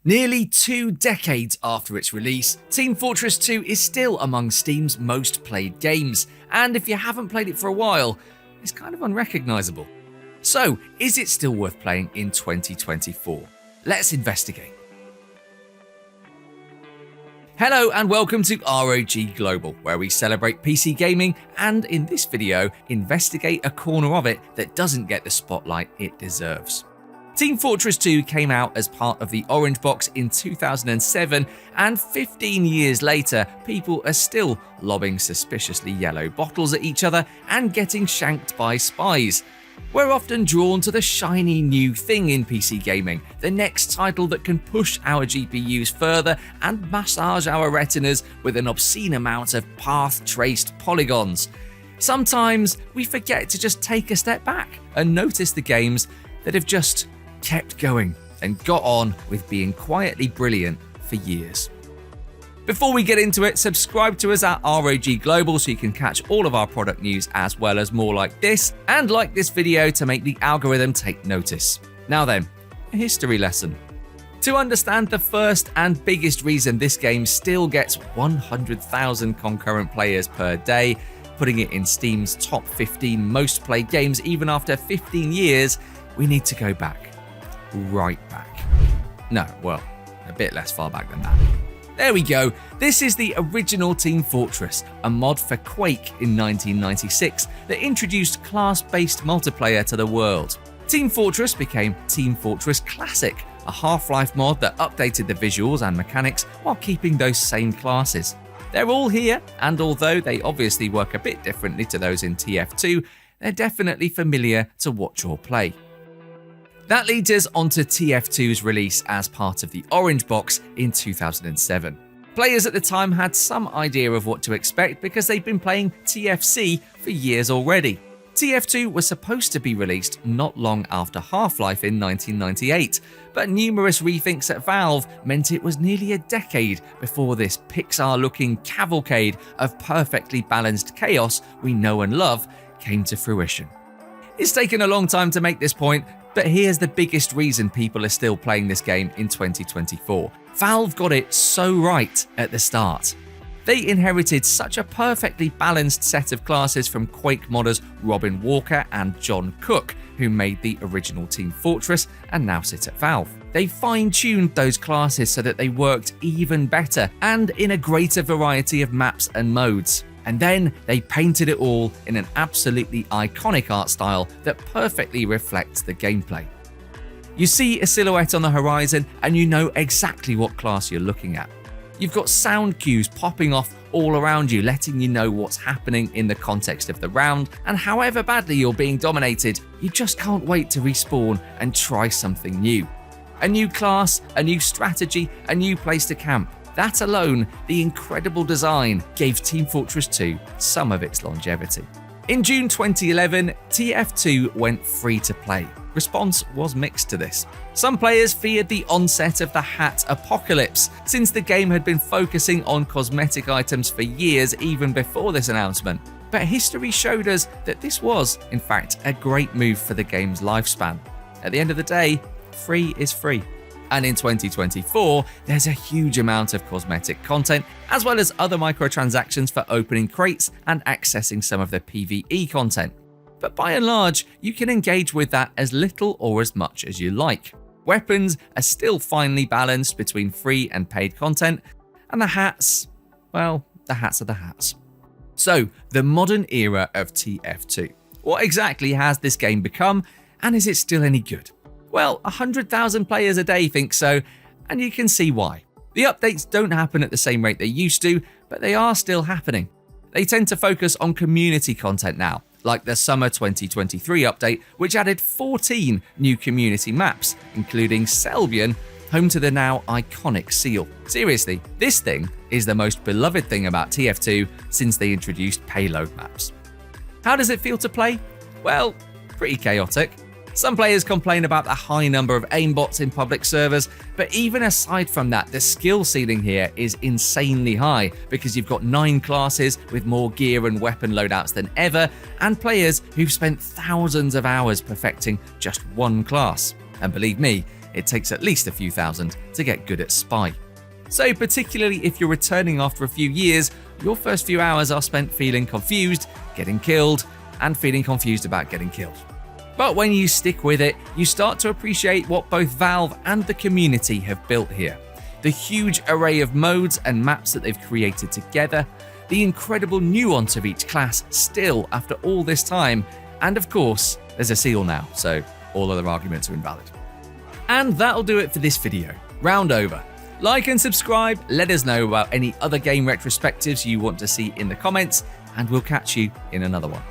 Nearly 2 decades after its release, Team Fortress 2 is still among Steam's most played games, and if you haven't played it for a while, it's kind of unrecognizable. So, is it still worth playing in 2024? Let's investigate. Hello and welcome to ROG Global, where we celebrate PC gaming and in this video, investigate a corner of it that doesn't get the spotlight it deserves. Team Fortress 2 came out as part of the Orange Box in 2007, and 15 years later, people are still lobbing suspiciously yellow bottles at each other and getting shanked by spies. We're often drawn to the shiny new thing in PC gaming, the next title that can push our GPUs further and massage our retinas with an obscene amount of path-traced polygons. Sometimes we forget to just take a step back and notice the games that have just kept going and got on with being quietly brilliant for years. Before we get into it, subscribe to us at ROG Global so you can catch all of our product news as well as more like this, and like this video to make the algorithm take notice. Now then, a history lesson. To understand the first and biggest reason this game still gets 100,000 concurrent players per day, putting it in Steam's top 15 most played games even after 15 years, we need to go back. Right back. No, well, a bit less far back than that. There we go. This is the original Team Fortress, a mod for Quake in 1996 that introduced class-based multiplayer to the world. Team Fortress became Team Fortress Classic, a Half-Life mod that updated the visuals and mechanics while keeping those same classes. They're all here, and although they obviously work a bit differently to those in TF2, they're definitely familiar to watch or play. That leads us onto TF2's release as part of the Orange Box in 2007. Players at the time had some idea of what to expect because they'd been playing TFC for years already. TF2 was supposed to be released not long after Half-Life in 1998, but numerous rethinks at Valve meant it was nearly a decade before this Pixar-looking cavalcade of perfectly balanced chaos we know and love came to fruition. It's taken a long time to make this point, but here's the biggest reason people are still playing this game in 2024. Valve got it so right at the start. They inherited such a perfectly balanced set of classes from Quake modders Robin Walker and John Cook, who made the original Team Fortress and now sit at Valve. They fine-tuned those classes so that they worked even better and in a greater variety of maps and modes. And then they painted it all in an absolutely iconic art style that perfectly reflects the gameplay. You see a silhouette on the horizon and you know exactly what class you're looking at. You've got sound cues popping off all around you, letting you know what's happening in the context of the round, and however badly you're being dominated, you just can't wait to respawn and try something new. A new class, a new strategy, a new place to camp. That alone, the incredible design, gave Team Fortress 2 some of its longevity. In June 2011, TF2 went free to play. Response was mixed to this. Some players feared the onset of the hat apocalypse, since the game had been focusing on cosmetic items for years even before this announcement. But history showed us that this was, in fact, a great move for the game's lifespan. At the end of the day, free is free. And in 2024, there's a huge amount of cosmetic content, as well as other microtransactions for opening crates and accessing some of the PvE content. But by and large, you can engage with that as little or as much as you like. Weapons are still finely balanced between free and paid content, and the hats, well, the hats are the hats. So, the modern era of TF2. What exactly has this game become, and is it still any good? Well, 100,000 players a day think so, and you can see why. The updates don't happen at the same rate they used to, but they are still happening. They tend to focus on community content now, like the Summer 2023 update, which added 14 new community maps, including Selbian, home to the now iconic seal. Seriously, this thing is the most beloved thing about TF2 since they introduced payload maps. How does it feel to play? Well, pretty chaotic. Some players complain about the high number of aimbots in public servers, but even aside from that, the skill ceiling here is insanely high because you've got 9 classes with more gear and weapon loadouts than ever, and players who've spent thousands of hours perfecting just one class. And believe me, it takes at least a few thousand to get good at Spy. So particularly if you're returning after a few years, your first few hours are spent feeling confused, getting killed, and feeling confused about getting killed. But when you stick with it, you start to appreciate what both Valve and the community have built here. The huge array of modes and maps that they've created together, the incredible nuance of each class still after all this time, and of course, there's a seal now, so all other arguments are invalid. And that'll do it for this video. Round over. Like and subscribe, let us know about any other game retrospectives you want to see in the comments, and we'll catch you in another one.